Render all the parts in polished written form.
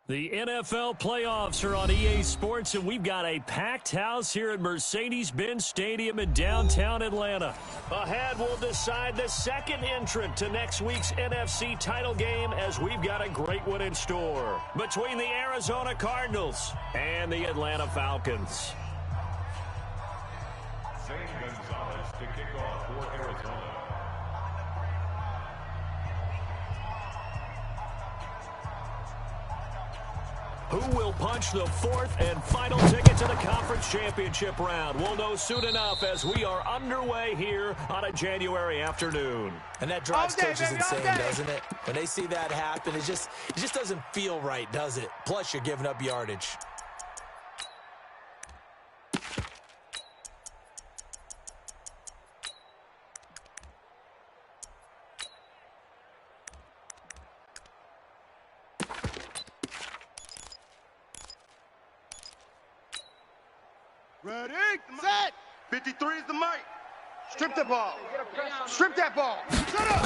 The NFL playoffs are on EA Sports, and we've got a packed house here at Mercedes-Benz Stadium in downtown Atlanta. Ahead, we'll decide the second entrant to next week's NFC title game, as we've got a great one in store between the Arizona Cardinals and the Atlanta Falcons. Zane Gonzalez to kick off for Arizona. Who will punch the fourth and final ticket to the conference championship round? We'll know soon enough as we are underway here on a January afternoon. And that drives coaches insane, doesn't it? When they see that happen, it just doesn't feel right, does it? Plus, you're giving up yardage. Ready, set. 53 is the mic. Strip the ball. Strip that ball. Shut up.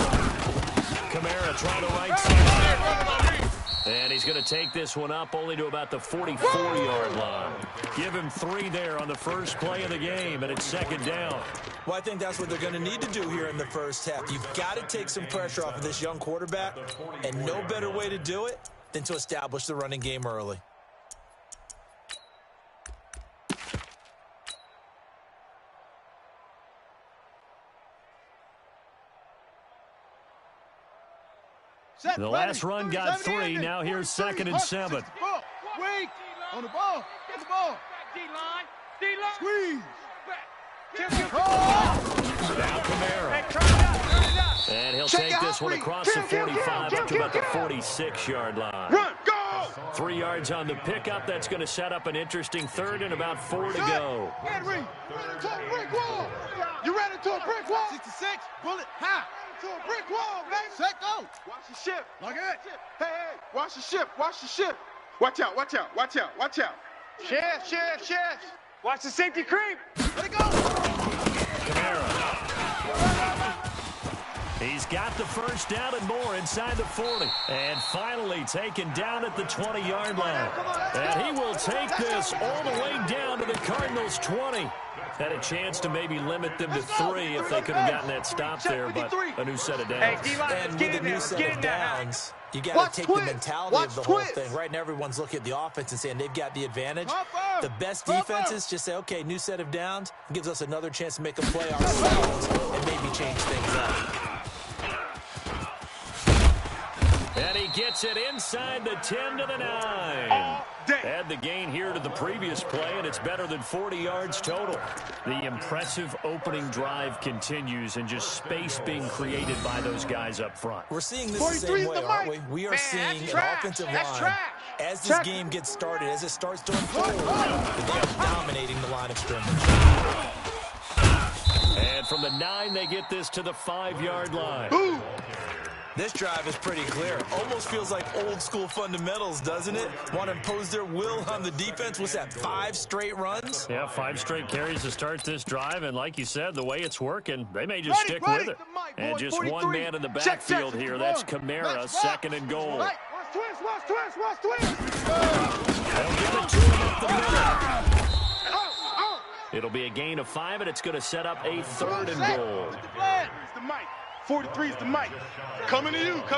Kamara trying to right side. And he's going to take this one up only to about the 44-yard line. Give him 3 there on the first play of the game, and it's second down. Well, I think that's what they're going to need to do here in the first half. You've got to take some pressure off of this young quarterback, and no better way to do it than to establish the running game early. The last run got 3. Now here's 2nd and 7. Wait. On the ball. Get the ball. D-line. Squeeze. Now Kamara. And he'll take this one across the 45 up to about the 46-yard line. Run. Go. 3 yards on the pickup. That's going to set up an interesting third and about 4 to go. Henry. Ran into a brick wall. You ran into a brick wall. 66. Bullet. Ha. To a brick wall, baby. Set go. Watch the ship. Like it. Hey, watch the ship. Watch the ship. Watch out. Watch out. Watch out. Watch out. Chef. Watch the safety creep. Let it go. Kamara. He's got the first down and more inside the 40. And finally taken down at the 20-yard line. And he will take this all the way down to the Cardinals' 20. Had a chance to maybe limit them to 3 if they could have gotten that stop there, but a new set of downs. And with a new set of downs, you got to take the mentality of the whole thing. Right now, everyone's looking at the offense and saying they've got the advantage. The best defenses just say, okay, new set of downs, gives us another chance to make a play ourselves and maybe change things up. And he gets it inside the 10 to the 9. Add the gain here to the previous play, and it's better than 40 yards total. The impressive opening drive continues, and just space being created by those guys up front. We're seeing this the same way, aren't we? We are seeing an offensive line, as this game gets started, as it starts to unfold, they are dominating the line of scrimmage. And from the 9, they get this to the 5-yard line. Ooh. This drive is pretty clear. Almost feels like old-school fundamentals, doesn't it? Want to impose their will on the defense. What's that, 5 straight runs? Yeah, 5 straight carries to start this drive, and like you said, the way it's working, they may just stick with it. And just 1 man in the backfield here. That's Kamara, 2nd and goal. Watch twist. They'll give it to him up the middle. It'll be a gain of 5, and it's going to set up a 3rd and goal. 43 is the mic. Coming to you. I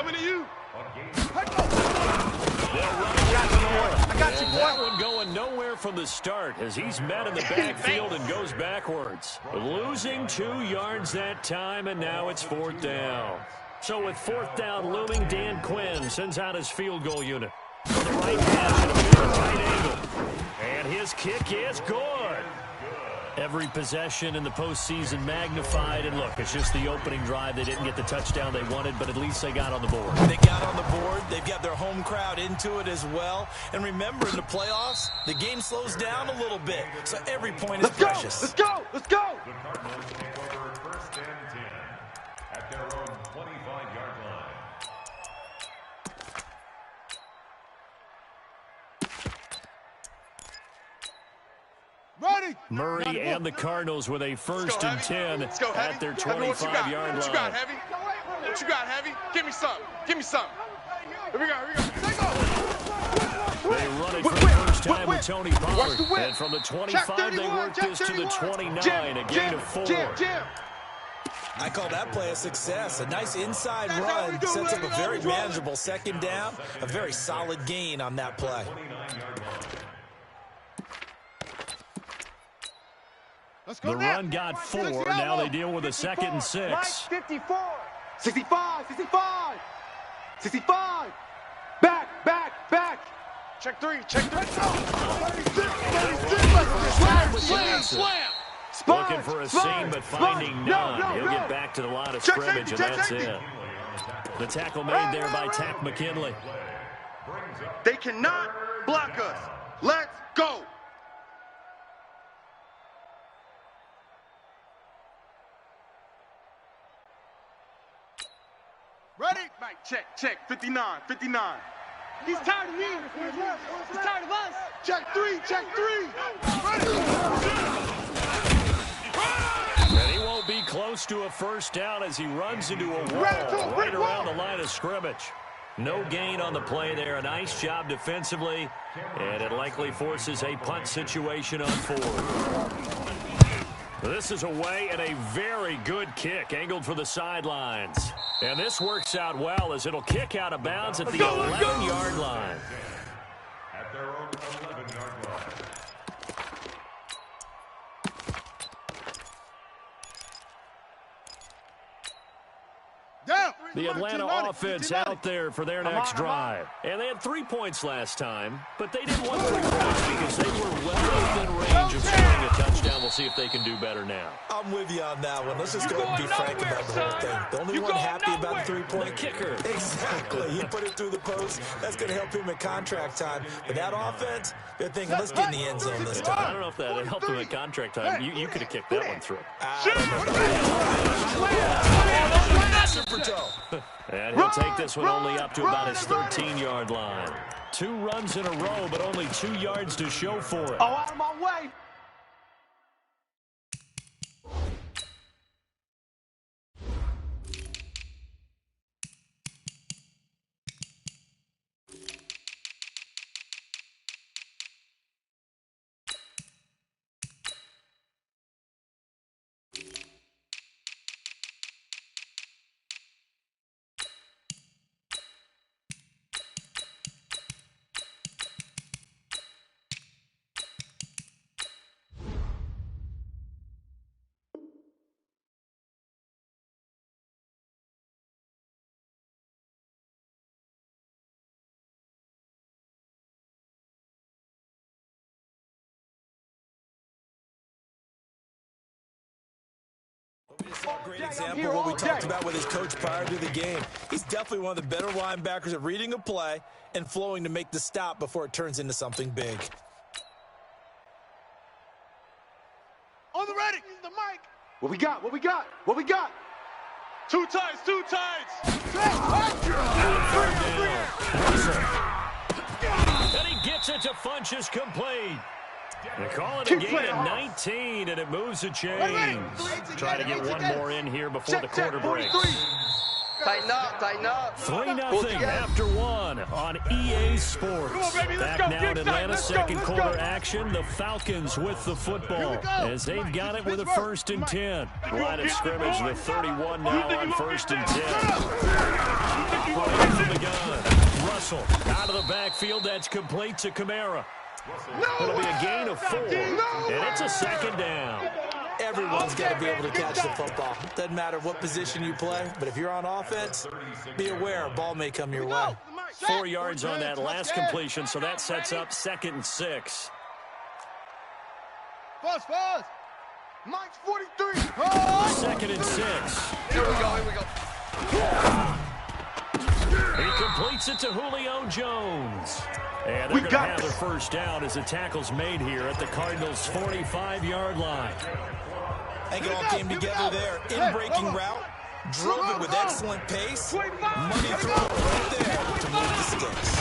got you, boy. That one going nowhere from the start as he's met in the backfield and goes backwards. Losing 2 yards that time, and now it's 4th down. So with 4th down looming, Dan Quinn sends out his field goal unit. The right pass at a right angle. And his kick is good. Every possession in the postseason magnified, and look, it's just the opening drive. They didn't get the touchdown they wanted, but at least they got on the board. They got on the board. They've got their home crowd into it as well. And remember, in the playoffs, the game slows down a little bit, so every point is precious. Let's go! The Cardinals take over 1st and 10 at their own 25-yard line. Ready. Murray and the Cardinals with a 1st and 10 at their 25-yard line. What you got, Heavy? What you got, Heavy? Give me something. Here we go. time with Tony Pollard. And from the 25, they work this to the 29, a gain of 4. I call that play a success. A nice inside run sets up a very manageable second down. A very solid gain on that play. The run got 4. Now they deal with a 2nd and 6. 54. 65. 65. 65. Back, back, back. Check 3. Check 3. Slam. Looking for a seam, but finding none. He'll get back to the line of scrimmage, and that's it. The tackle made there by Tack McKinley. They cannot block us. Let's go. Ready? Mike, check. 59. He's tired of me. He's tired of us. Check 3. Ready? And he won't be close to a first down as he runs into a wall right around the line of scrimmage. No gain on the play there. A nice job defensively, and it likely forces a punt situation on 4. This is away and a very good kick, angled for the sidelines. And this works out well as it'll kick out of bounds at the 11-yard line. At their own 11-yard line. The Atlanta offense out there for their next drive. And they had 3 points last time, but they didn't want 3 points because they were well within range of scoring a touchdown. We'll see if they can do better now. I'm with you on that one. Let's just go ahead and be frank about the whole thing. The only one happy about the 3-point kicker. Exactly. He put it through the post. That's going to help him in contract time. But that offense, they're thinking, let's get in the end zone this time. I don't know if that helped him in contract time. You could have kicked that one through. And he'll take this one only up to about his 13-yard line. 2 runs in a row, but only 2 yards to show for it. Oh, out of my way. We just saw a great example of what we talked about with his coach prior to the game. He's definitely one of the better linebackers at reading a play and flowing to make the stop before it turns into something big. On the ready. The mic. What we got? 2 times. And he gets it to Funchess complete. They call it a gain of 19, and it moves the chains. Try to get one more in here before the quarter breaks. Tighten up. 3-0 after 1 on EA Sports. Back now in Atlanta, second quarter action. The Falcons with the football as they've got it with a 1st and 10. Line of scrimmage, the 31 now on 1st and 10. Operating from the gun. Russell out of the backfield. That's complete to Kamara. It'll be a gain of 4, and it's a 2nd down. Everyone's got to be able to catch the football. Doesn't matter what position you play, but if you're on offense, be aware a ball may come your way. 4 yards on that last completion, so that sets up 2nd and 6. Fuzz. Mike's 43. 2nd and 6. Here we go. He completes it to Julio Jones. And they're going to have their first down as the tackle's made here at the Cardinals' 45-yard line. I think it all came together there. In-breaking route, drove it with excellent pace. Money throw right there to move the sticks.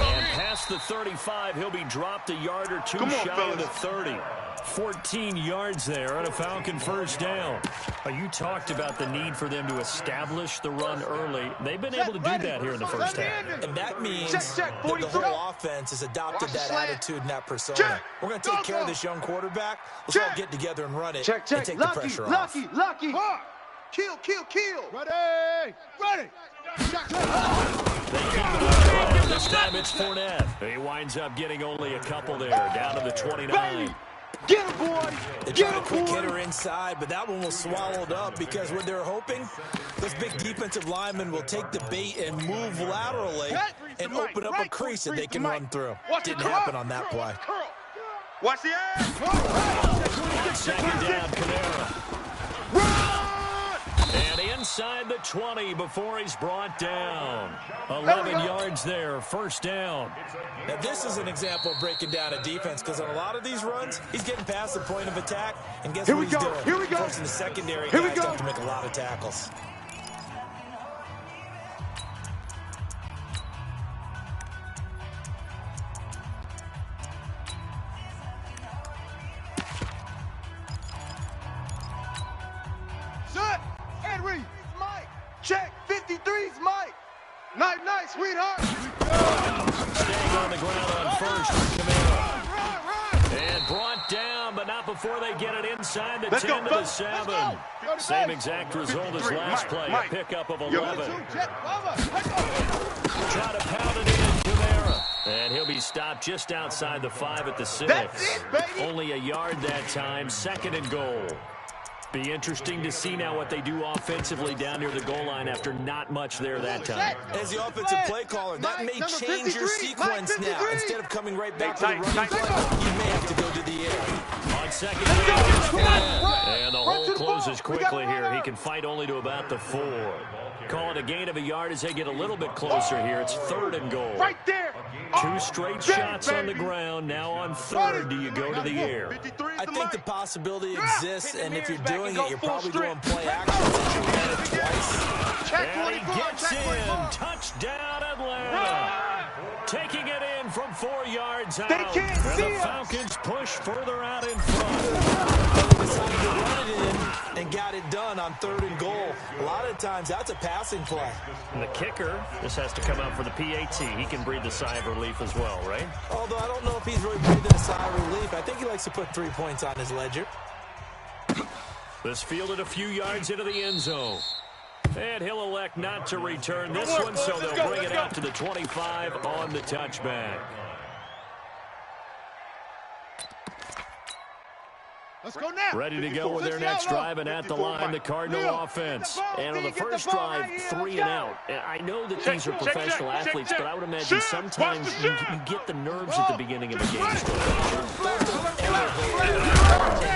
And past the 35, he'll be dropped a yard or 2 shy of the 30. 14 yards there on a Falcon first down. You talked about the need for them to establish the run early. They've been able to do that here in the first half. And that means that the whole offense has adopted that attitude and that persona. We're going to take care of this young quarterback. Let's all get together and run it and take the pressure off. Lucky. Kill. Ready. They keep it up. This time it's Fournette. He winds up getting only a couple there, down to the 29. Get him, boy! They tried a quick hitter inside, but that one was swallowed up because what they're hoping, those big defensive linemen will take the bait and move laterally and open up a crease that they can run through. Didn't happen on that play. Watch the ass! Second down, Kamara. And inside the 20 before he's brought down. 11 yards there, first down. Now, this is an example of breaking down a defense because on a lot of these runs, he's getting past the point of attack, and guess what he's doing? Here we go. Forcing the secondary guys to have to make a lot of tackles. Check, 53's Mike. Night, sweetheart. Staying on the ground on first. Kamara. And brought down, but not before they get it inside the 10 to the 7. Same exact result as last play, a pickup of 11. Try to pound it in, Kamara. And he'll be stopped just outside the 5 at the 6. That's it, baby. Only a yard that time, second and goal. Be interesting to see now what they do offensively down near the goal line after not much there that time. As the offensive play caller, that may change your sequence now. Instead of coming right back to the running play, you may have to go to the air. On second down, and the hole closes quickly here. He can fight only to about the 4. Call it a gain of a yard as they get a little bit closer here. It's third and goal. Right there. 2 straight shots on the ground. Now on third, do you go to the air? I think the possibility exists, and if you're doing it, you're probably going play action since you ran it twice. And he gets in. Touchdown, Atlanta. Taking it in from 4 yards out. They can't see the us. Falcons push further out in front. They decided to run it in and got it done on third and goal. A lot of times, that's a passing play. And the kicker, this has to come out for the PAT. He can breathe a sigh of relief as well, right? Although I don't know if he's really breathing a sigh of relief. I think he likes to put 3 points on his ledger. This fielded a few yards into the end zone. And he'll elect not to return this one, so they'll bring it out to the 25 on the touchback. Let's go now. Ready to go with their next drive, and at the line, the Cardinal offense. And on the first drive, 3 and out. I know that these are professional athletes, but I would imagine sometimes you get the nerves at the beginning of a game. And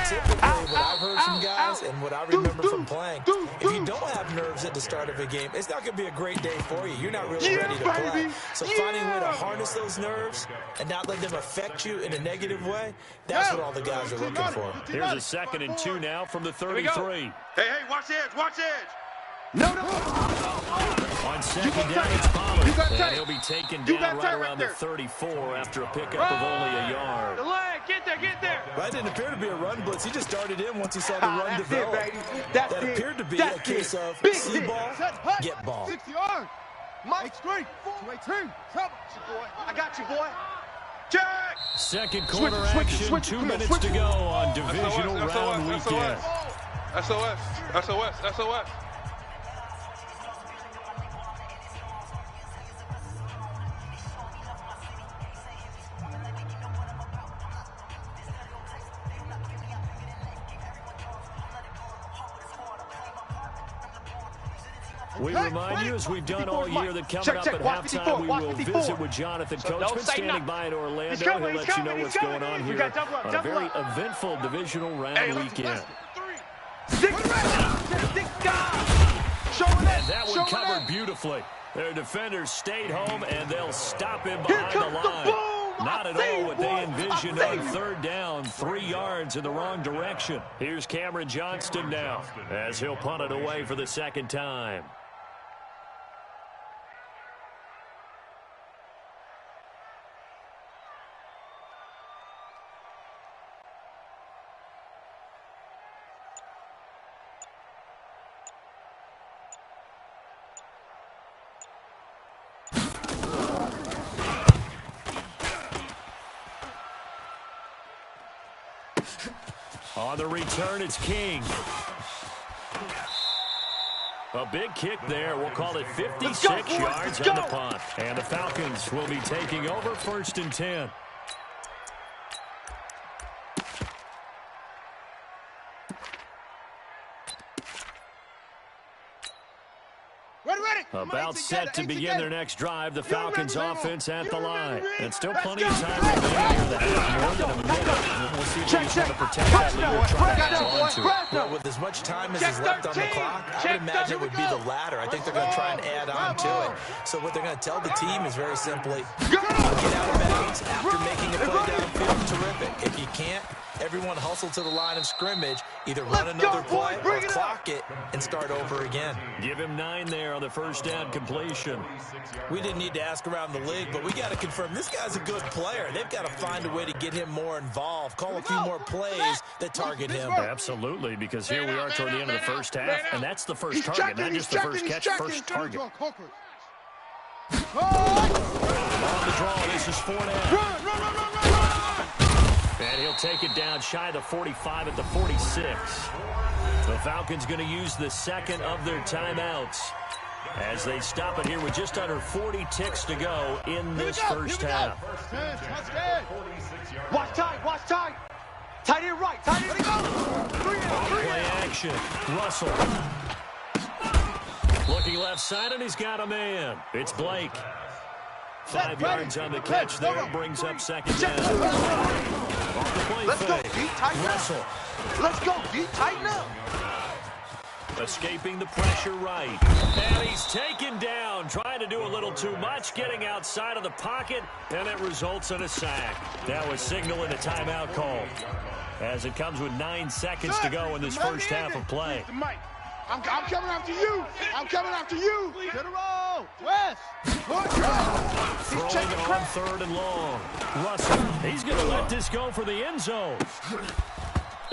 typically, what I've heard from guys and what I remember from playing, if you don't have nerves at the start of a game, it's not going to be a great day for you. You're not really ready to play. So finding a way to harness those nerves and not let them affect you in a negative way, that's what all the guys are looking for. Here's a 2nd and 2 now from the 33. Hey, watch edge. No. On second down, it's Pollard. And he'll be taken down right around the 34 after a pickup of only a yard. The leg, get there. That didn't appear to be a run blitz. He just started in once he saw the run That's develop. it, baby. That's That it. appeared to be That's a case it. of Big see hit. ball, Set, hut. get ball. 60 yards. Mike, straight. 218. Trouble. I got you, boy. Check. Second quarter action, 2 minutes to go on divisional round weekend. SOS. We remind you, as we've done all year, that coming up at halftime, we will visit with Jonathan Coachman, standing by in Orlando. He'll let you know what's going on here on a very eventful divisional round weekend. And that one covered beautifully. Their defenders stayed home, and they'll stop him behind the line. Not at all what they envisioned on third down, 3 yards in the wrong direction. Here's Cameron Johnston now, as he'll punt it away for the second time. On the return, it's King. A big kick there. We'll call it 56 yards on the punt. And the Falcons will be taking over 1st and 10. About set to begin their next drive, the Falcons offense at the line. And still plenty of time remaining here in the half, more than a minute. We'll see if they try to protect that lead or try to hang on to it. Well, with as much time as is left on the clock, I would imagine it would be the latter. I think they're going to try and add on to it. So what they're going to tell the team is very simply, get out of bounds after making a play downfield. Terrific. If you can't, everyone hustle to the line of scrimmage, either run another play or clock it and start over again. Give him 9 there on the first down completion. We didn't need to ask around the league, but we got to confirm this guy's a good player. They've got to find a way to get him more involved, call a few more plays that target him. Absolutely, because here we are toward the end of the first half, and that's the first target, not just the first catch, first target. On the draw, this is 4 down. And he'll take it down shy of the 45 at the 46. The Falcons going to use the second of their timeouts as they stop it here with just under 40 ticks to go in this first half. Watch tight, watch tight. Tight end right, tight end go. Play action. Russell. Looking left side, and he's got a man. It's Blake. 5 yards on the catch there, brings up second down. Off the play Let's fake. go, D, tighten Russell. up. Let's go, D, tighten up. Escaping the pressure right. And he's taken down, trying to do a little too much, getting outside of the pocket, and it results in a sack. That was signaling a timeout call, as it comes with 9 seconds to go in this first half of play. I'm coming after you. I'm coming after you. To the roll. West. Throwing on 3rd and long. Russell, he's going to let this go for the end zone.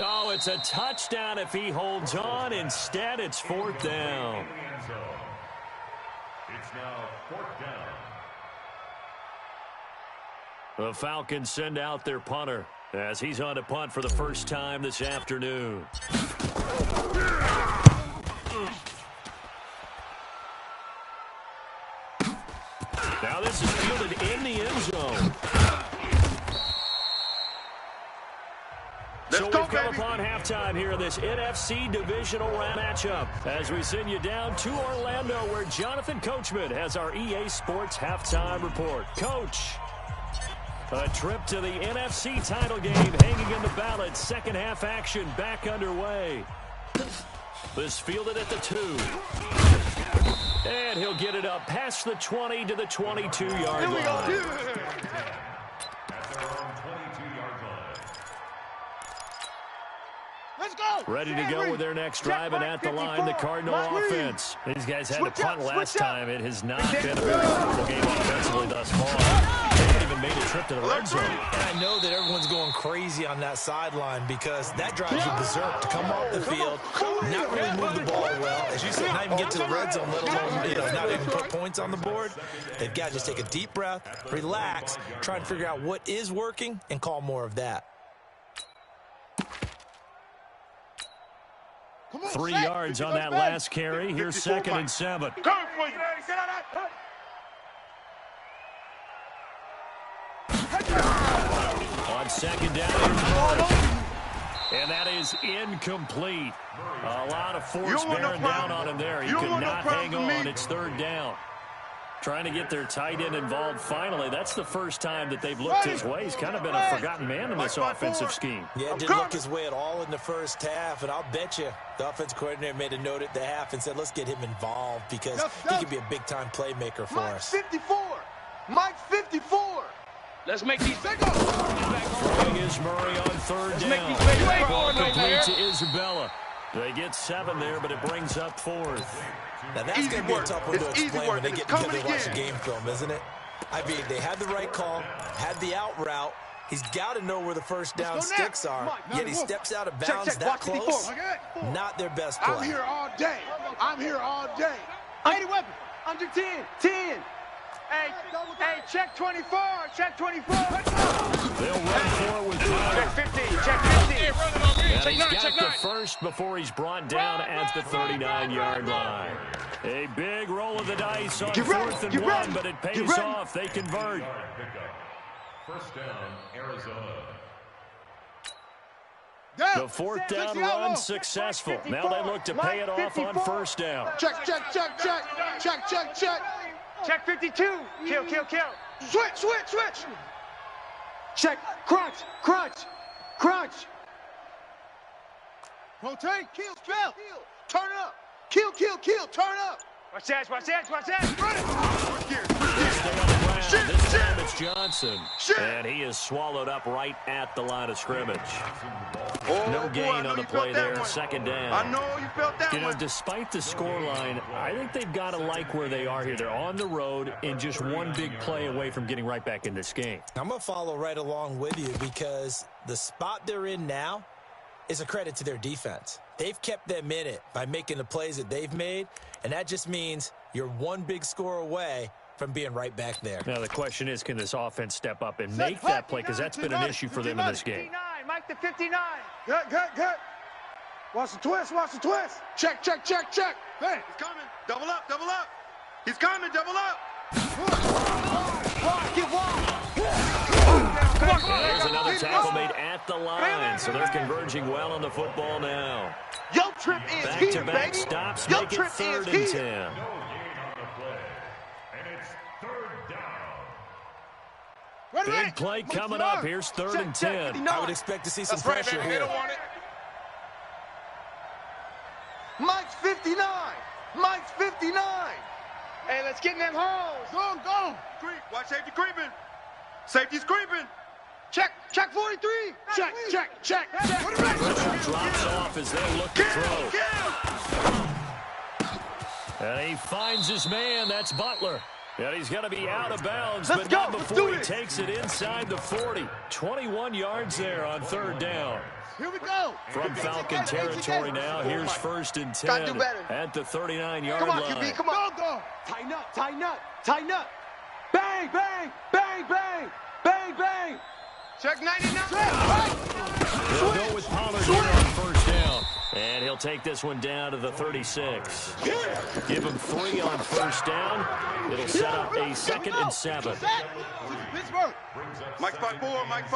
Oh, it's a touchdown if he holds on. Instead, it's 4th down. It's now 4th down. The Falcons send out their punter as he's on to punt for the first time this afternoon. Now this is fielded in the end zone. So we've come upon halftime here in this NFC divisional round matchup as we send you down to Orlando, where Jonathan Coachman has our EA Sports halftime report. Coach, a trip to the NFC title game hanging in the balance. Second half action back underway. This fielded at the 2. And he'll get it up past the 20 to the 22-yard line. At their own 22-yard line. Let's go. Ready to go with their next drive, and at the line, the Cardinal offense. These guys had to punt last time. It has not been a very fruitful game offensively thus far. They haven't even made a trip to the red zone. And I know that everyone's going crazy on that sideline because that drives you berserk to come off the field, not really move the ball well. As you said, not even get to the red zone, let alone, not even put points on the board. They've got to just take a deep breath, relax, try and figure out what is working, and call more of that. 3 yards on that last carry. Here's 2nd and 7. On 2nd down, and that is incomplete. A lot of force bearing down on him there. He could not hang on. It's 3rd down. Trying to get their tight end involved finally. That's the first time that they've looked his way. He's kind of been a forgotten man in this offensive scheme. Yeah, didn't look his way at all in the first half, and I'll bet you the offensive coordinator made a note at the half and said, let's get him involved because he can be a big-time playmaker for us. 54. Mike 54. Let's make these big ones. Throwing is Murray on 3rd down. Ball complete to Isabella. They get 7 there, but it brings up 4th. Now that's going to be a tough one to explain when they get together and watch the game film, isn't it? I mean, they had the right call, had the out route. He's got to know where the first down sticks are, yet he steps out of bounds that close. Not their best play. I'm here all day. I'm here all day. 80 weapon. Under 10. 10. Hey, check 24. Check 24. They'll run for it with Check 50. Check 50. and he's got the first before he's brought down at the 39-yard line. A big roll of the dice on 4th and 1, but it pays off. They convert. First down, Arizona. The 4th down run successful. Now they look to pay it off on 1st down. Check. Check 52. Kill. Switch. Check. Crunch. Rotate. Kill. Turn up. Kill. Turn up. Watch that. Run it. Stay on the ground. This time it's Johnson. And he is swallowed up right at the line of scrimmage. No gain on the play there. 2nd down. I know you felt that one. Despite the scoreline, I think they've got to like where they are here. They're on the road and just one big play away from getting right back in this game. I'm going to follow right along with you because the spot they're in now is a credit to their defense. They've kept them in it by making the plays that they've made, and that just means you're one big score away from being right back there. Now the question is, can this offense step up and make that play? Because that's been an issue for them in this game. Mike the 59. Good. Watch the twist. Check. Hey, he's coming. Double up. He's coming. Double up. There's another tackle made at the line, so they're converging well on the football now. Yo, trip is here, baby. Back-to-back stops make it 3rd and 10. Big play coming up. Here's 3rd and 10. I would expect to see some pressure here. Mike's 59. Hey, let's get in them holes. Go. Creep. Watch safety creeping. Safety's creeping. Check 43. Check. Pressure drops off as they look to throw. And he finds his man. That's Butler. And he's going to be out of bounds, but not before he takes it inside the 40. 21 yards there on 3rd down. Here we go. From Falcon territory now, here's 1st and 10 at the 39-yard line. Come on, QB, come on. Go. Tighten up. Bang. Check 99. They'll go with Pollard here on 1st down. And he'll take this one down to the 36. Give him 3 on 1st down. It'll set up a 2nd and 7. Pittsburgh. Mike's 5'4". Mike's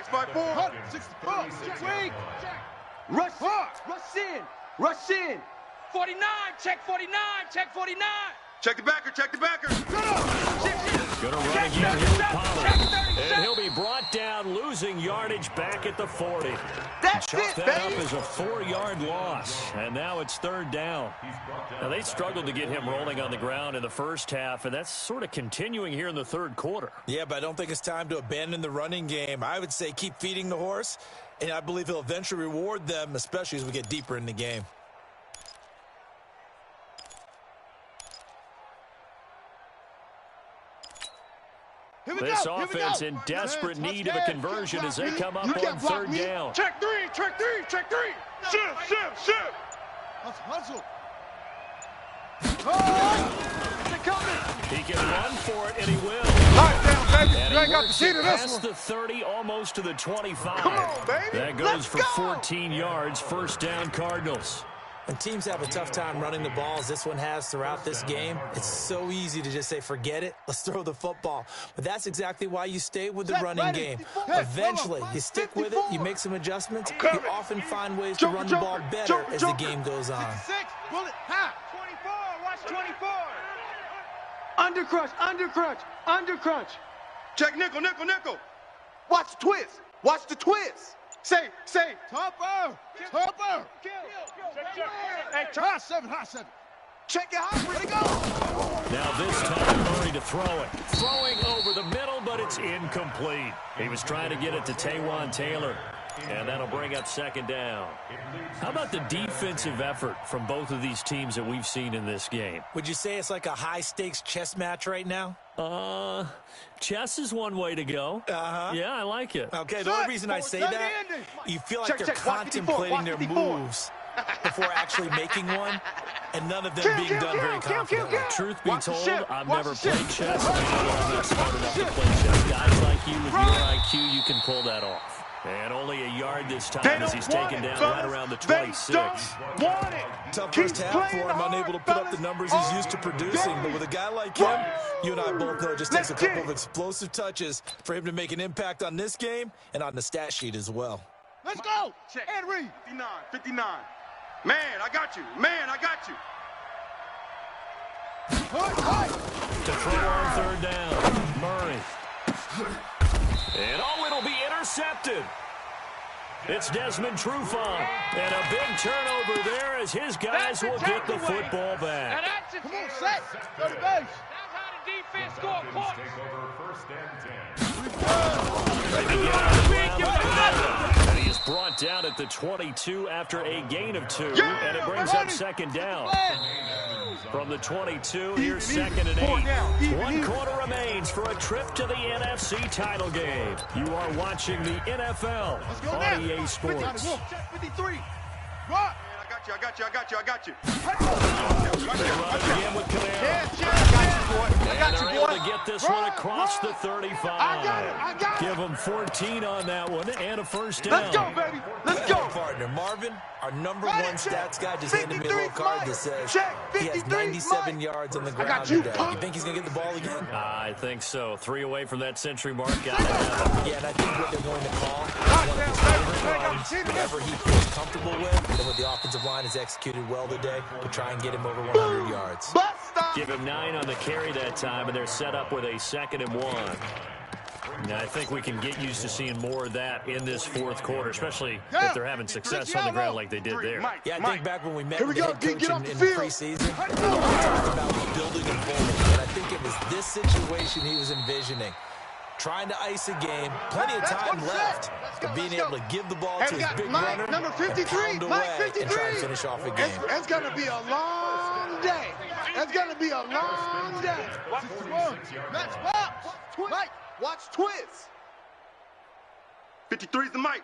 5'4". 64. Rush in. 49. Check 49. Check the backer. Gonna run again here with Pollard. And he'll be brought down, losing yardage back at the 40. Chalk that up as a 4-yard loss. And now it's 3rd down. Now, they struggled to get him rolling on the ground in the first half, and that's sort of continuing here in the 3rd quarter. Yeah, but I don't think it's time to abandon the running game. I would say keep feeding the horse, and I believe he'll eventually reward them, especially as we get deeper in the game. This offense in desperate need of a conversion as they come up on 3rd down. Check three. Shift. Hustle. They're coming. He can run for it, and he will. Lock down, baby. And You ain't got the seat of this past one. the 30, almost to the 25. Come on, baby. That goes for 14 yards. 1st down, Cardinals. When teams have a tough time running the ball, as this one has throughout this game, it's so easy to just say, forget it, let's throw the football. But that's exactly why you stay with the running game. Eventually, you stick with it, you make some adjustments, you often find ways to run the ball better as the game goes on. 6, bullet, high. 24, watch 24. Undercrunch. Check nickel. Watch the twist. Say. Topper. Hey, high 7. Check it out. Ready to go. Now this time, Murray to throw it. Throwing over the middle, but it's incomplete. He was trying to get it to Taywan Taylor. And that'll bring up 2nd down. How about the defensive effort from both of these teams that we've seen in this game? Would you say it's like a high-stakes chess match right now? Chess is one way to go. Yeah, I like it. Okay, the only reason I say that, you feel like they're contemplating their moves before actually making one. and none of them being done very confidently. Truth be told, I've never played chess, and I'm not smart enough to play chess. Guys like you with your IQ, you can pull that off. And only a yard this time as he's taken down right around the 26. Tough first half for him, unable to put up the numbers he's used to producing. But with a guy like him, you and I both know it just takes a couple of explosive touches for him to make an impact on this game and on the stat sheet as well. Let's go. Check. Henry. 59. Man, I got you. Man, I got you. To throw on third down, Murray. And it'll be intercepted. It's Desmond Trufant. And a big turnover there as his guys will get the football back. Come on, set. Go to base. Take over first and 10. And he is brought down at the 22 after a gain of 2. And it brings up second down. From the 22, here's second and 8. 1 quarter remains for a trip to the NFC title game. You are watching the NFL on EA Sports. 53. I got you. Again with Camaro. I got you, boy. To get this one across the 35. I got it. Give him 14 on that one and a first down. Let's go, baby. Let's go. Partner Marvin, our number one stats guy, just handed me a little card that says he has 97 yards on the ground today. You think he's going to get the ball again? I think so. 3 away from that century mark. Yeah, and I think what they're going to call one of his favorite runs, whatever he feels comfortable with, and what the offensive line has executed well today to try and get him over 100 yards. Give him 9 on the carry that time, and they're set up with a 2nd and 1. Now, I think we can get used to seeing more of that in this fourth quarter, especially if they're having success on the ground like they did there. Yeah, I think back when we met with the head coach in the preseason, we talked about building and folding, and I think it was this situation he was envisioning. Trying to ice a game, plenty of time left, but being able to give the ball to his big runner number 53, and pound away and try to finish off a game. It's going to be a long day. It's going to be a long day. 61. Match box. Mike, watch Twiz. 53 is the mic.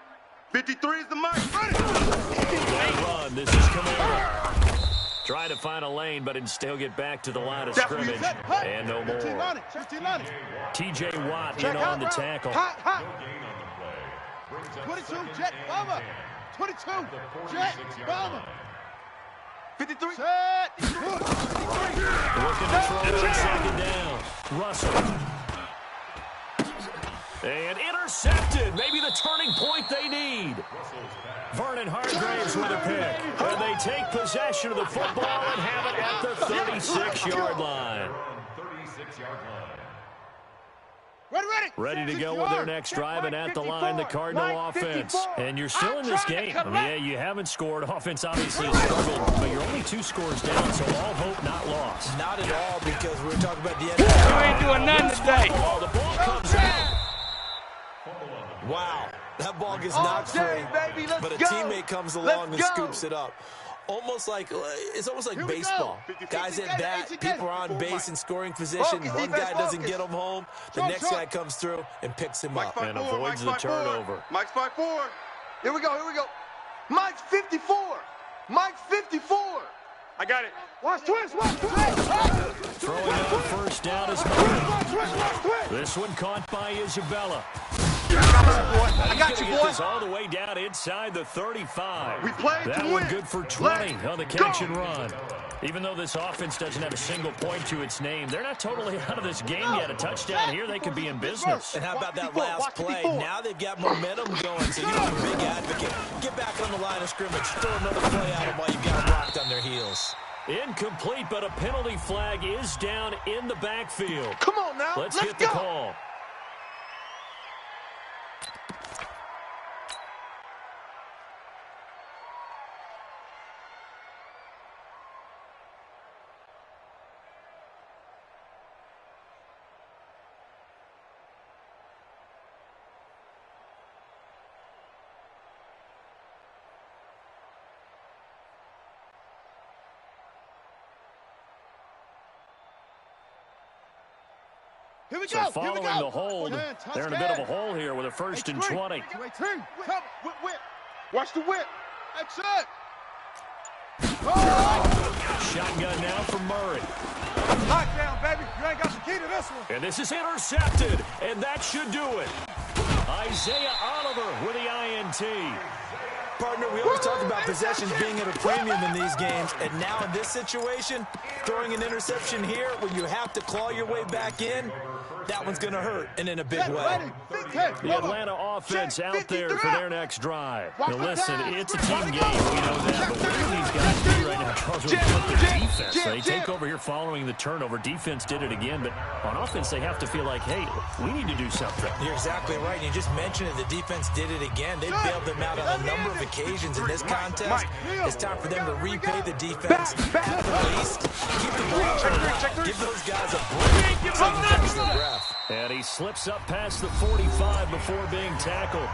53 is the mic. Run. This is Camaro. Try to find a lane, but instead get back to the line of scrimmage. And no more. T.J. Watt in on the tackle. 22, Jet Bomber. 22, Jet Bomber. 53. Looking to throw on second down. Russell. And intercepted. Maybe the turning point they need. Vernon Hargreaves with a pick. And they take possession of the football and have it at the 36-yard line. Ready to go with their next drive, and at the line, the Cardinal offense. And you're still in this game. Yeah, you haven't scored. Offense obviously has struggled, but you're only 2 scores down, so all hope not lost. Not at all, because we were talking about the NFL. You ain't doing nothing today. Oh, the ball comes out. Wow, that ball gets knocked free, but a teammate comes along and scoops it up. It's almost like baseball. Guys at bat, people are on base in scoring position. One guy doesn't get him home. The next guy comes through and picks him up. And avoids the turnover. Mike's 5-4. Here we go. Mike's 54. Mike's 54. I got it. Watch Twiz. Throwing on first down is Murray. This one caught by Isabella. I got you, boy. All the way down inside the 35. We played that to one win. Good for 20 on the catch and run. Even though this offense doesn't have a single point to its name, they're not totally out of this game yet. A touchdown here, they could be in business. And how about that last play? Now they've got momentum going, so I'm a big advocate. Get back on the line of scrimmage. Throw another play at them while you've got them rocked on their heels. Incomplete, but a penalty flag is down in the backfield. Come on now. Let's get the call. Here we So go. following the hold, they're in a bit of a hole here with a 1st and 20. Watch the whip. Exit. shotgun now from Murray. Lockdown, baby. You ain't got the key to this one. And this is intercepted, and that should do it. Isaiah Oliver with the INT. Partner, we always talk about possessions being at a premium in these games, and now in this situation, throwing an interception here when you have to claw your way back in, that one's going to hurt, and in a big way. The Atlanta offense out there for their next drive. Now listen, it's a team game, we know that, but what do these guys do right now, Charles, with their defense? They take over here following the turnover. Defense did it again, but on offense, they have to feel like, hey, we need to do something. You're exactly right. You just mentioned it. The defense did it again. They bailed them out on a number of occasions in this contest. It's time for them to repay the defense at the least. Keep the ball turned. Give those guys a break so you can catch their breath. And he slips up past the 45 before being tackled.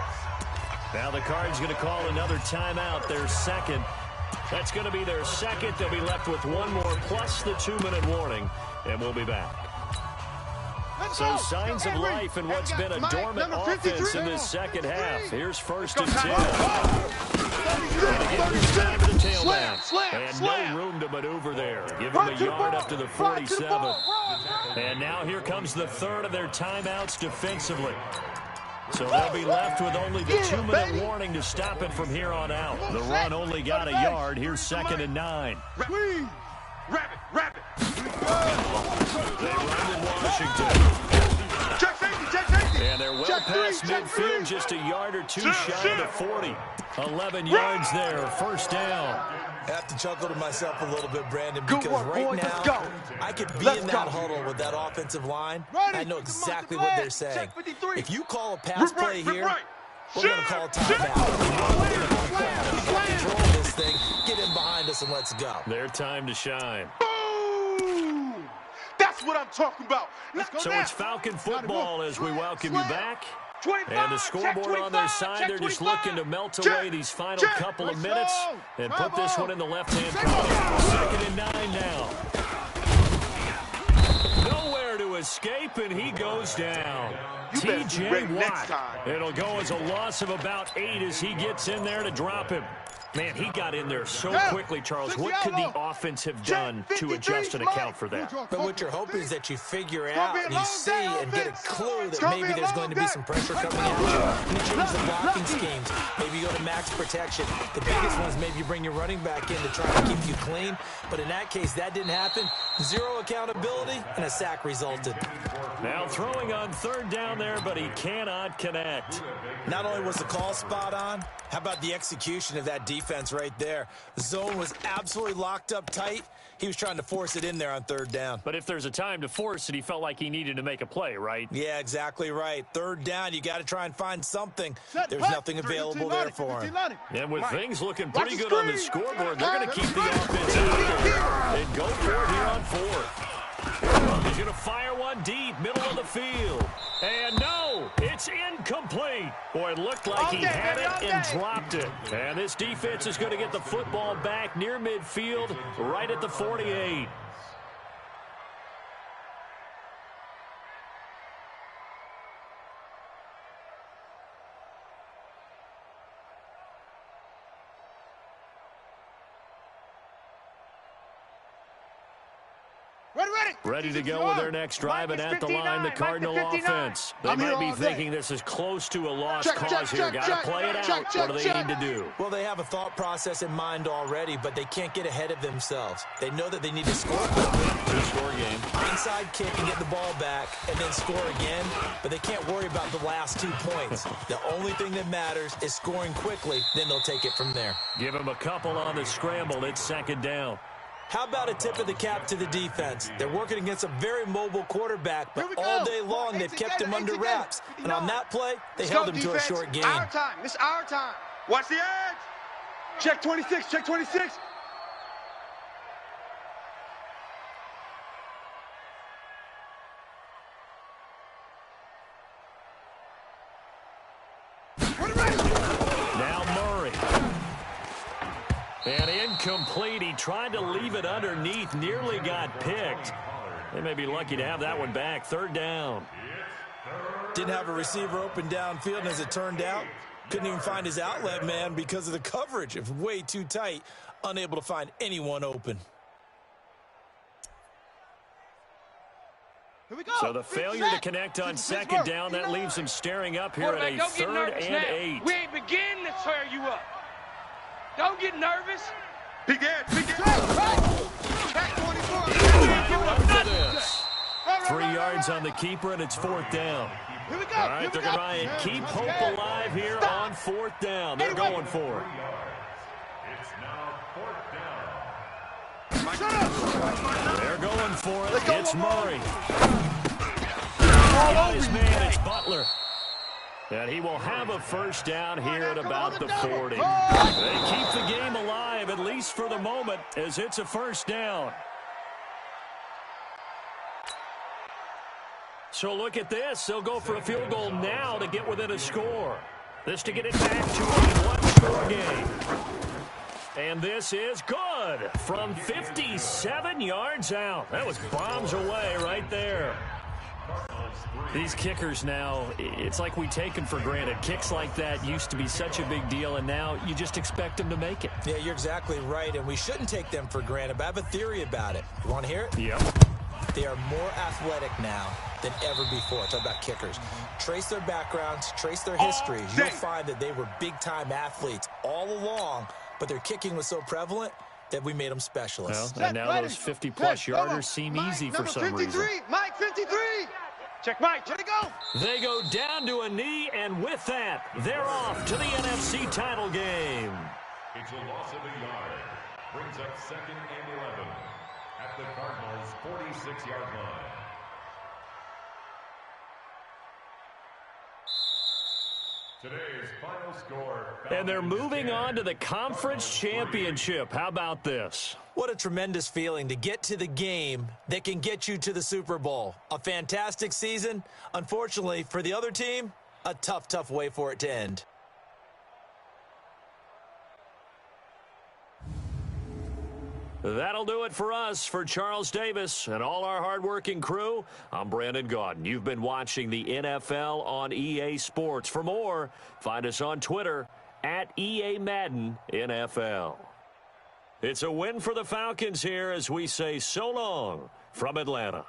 Now the Cards going to call another timeout, their second. That's going to be their second. They'll be left with one more plus the 2-minute warning, and we'll be back. So signs of life in what's been a dormant offense in this second half. Here's 1st and 10. And again, to the tailback. And no room to maneuver there. Give him a yard up to the 47. And now here comes the third of their timeouts defensively. So they'll be left with only the 2-minute warning to stop it from here on out. The run only got a yard. Here's 2nd and 9. Wrap it. They run in Washington. Check safety. And they're well past midfield, just a yard or two shy of the 40. 11 yards there, 1st down. I have to chuckle to myself a little bit, Brandon, because right now I could be in that huddle with that offensive line. I know exactly what they're saying. If you call a pass play here, we're going to call a timeout. Control this thing, get in behind us, and let's go. Their time to shine. Boom! That's what I'm talking about. So it's Falcon football as we welcome you back. And the scoreboard on their side, they're just looking to melt away these final couple of minutes and put this one in the left-hand column. 2nd and 9 now. Nowhere to escape, and he goes down. T.J. Watt. It'll go as a loss of about 8 as he gets in there to drop him. Man, he got in there so quickly, Charles. What could the offense have done to adjust and account for that? But what you're hoping is that you figure out and you see and get a clue that maybe there's going to be some pressure coming at you. And you change the blocking schemes. Maybe you go to max protection. The biggest one is maybe you bring your running back in to try to keep you clean. But in that case, that didn't happen. 0 accountability, and a sack resulted. Now throwing on 3rd down there, but he cannot connect. Not only was the call spot on, how about the execution of that defense right there? The zone was absolutely locked up tight. He was trying to force it in there on 3rd down. But if there's a time to force it, he felt like he needed to make a play, right? Yeah, exactly right. 3rd down, you got to try and find something. There's nothing available there for him. And with things looking pretty good on the scoreboard, they're going to keep the offense out there and go for it here on 4th. He's going to fire one deep, middle of the field. And no, it's incomplete. Boy, it looked like he had it and dropped it. And this defense is going to get the football back near midfield, right at the 48. Ready to go with their next drive, and at the line, the Cardinal offense. They might be thinking this is close to a lost cause here. Got to play it out. What do they need to do? Well, they have a thought process in mind already, but they can't get ahead of themselves. They know that they need to score quickly. Two-score game. Inside kick and get the ball back and then score again, but they can't worry about the last 2 points. The only thing that matters is scoring quickly, then they'll take it from there. Give them a couple on the scramble. It's 2nd down. How about a tip of the cap to the defense? They're working against a very mobile quarterback, but all day long they've kept him under wraps. And on that play, they held him to a short game. Our time. It's our time. Watch the edge. Check 26. Check 26. Now Murray. And incomplete. He tried to leave it underneath. Nearly got picked. They may be lucky to have that one back. 3rd down. Didn't have a receiver open downfield, and as it turned out, couldn't even find his outlet man because of the coverage. It was way too tight. Unable to find anyone open. So the failure to connect on second down, that leaves him staring up here at a 3rd and 8. We ain't beginning to tear you up. Don't get nervous. Begin. After this, 3 yards on the keeper, and it's 4th down. All right, they're going to try and keep hope alive here on 4th down. They're going for it. It's now 4th down. They're going for it. It's Murray. Got his man, it's Butler. And he will have a 1st down here at about the 40. They keep the game alive, at least for the moment, as it's a 1st down. So look at this. They'll go for a field goal now to get within a score. This to get it back to a 1-score game. And this is good from 57 yards out. That was bombs away right there. These kickers now, it's like we take them for granted. Kicks like that used to be such a big deal, and now you just expect them to make it. Yeah, you're exactly right, and we shouldn't take them for granted, but I have a theory about it. You want to hear it? Yep. They are more athletic now than ever before. Talk about kickers. Trace their backgrounds, trace their histories. You'll find that they were big-time athletes all along, but their kicking was so prevalent that we made them specialists. Well, and now those 50-plus yarders seem easy for some reason. Mike 53. Check Mike. Let it go. They go down to a knee, and with that, they're off to the NFC title game. It's a loss of a yard. Brings up 2nd and 11 at the Cardinals' 46-yard line. Today's final score. And they're moving on to the conference championship. How about this? What a tremendous feeling to get to the game that can get you to the Super Bowl. A fantastic season. Unfortunately, for the other team, a tough, tough way for it to end. That'll do it for us. For Charles Davis and all our hardworking crew, I'm Brandon Gaudin. You've been watching the NFL on EA Sports. For more, find us on Twitter at EA Madden NFL. It's a win for the Falcons here as we say so long from Atlanta.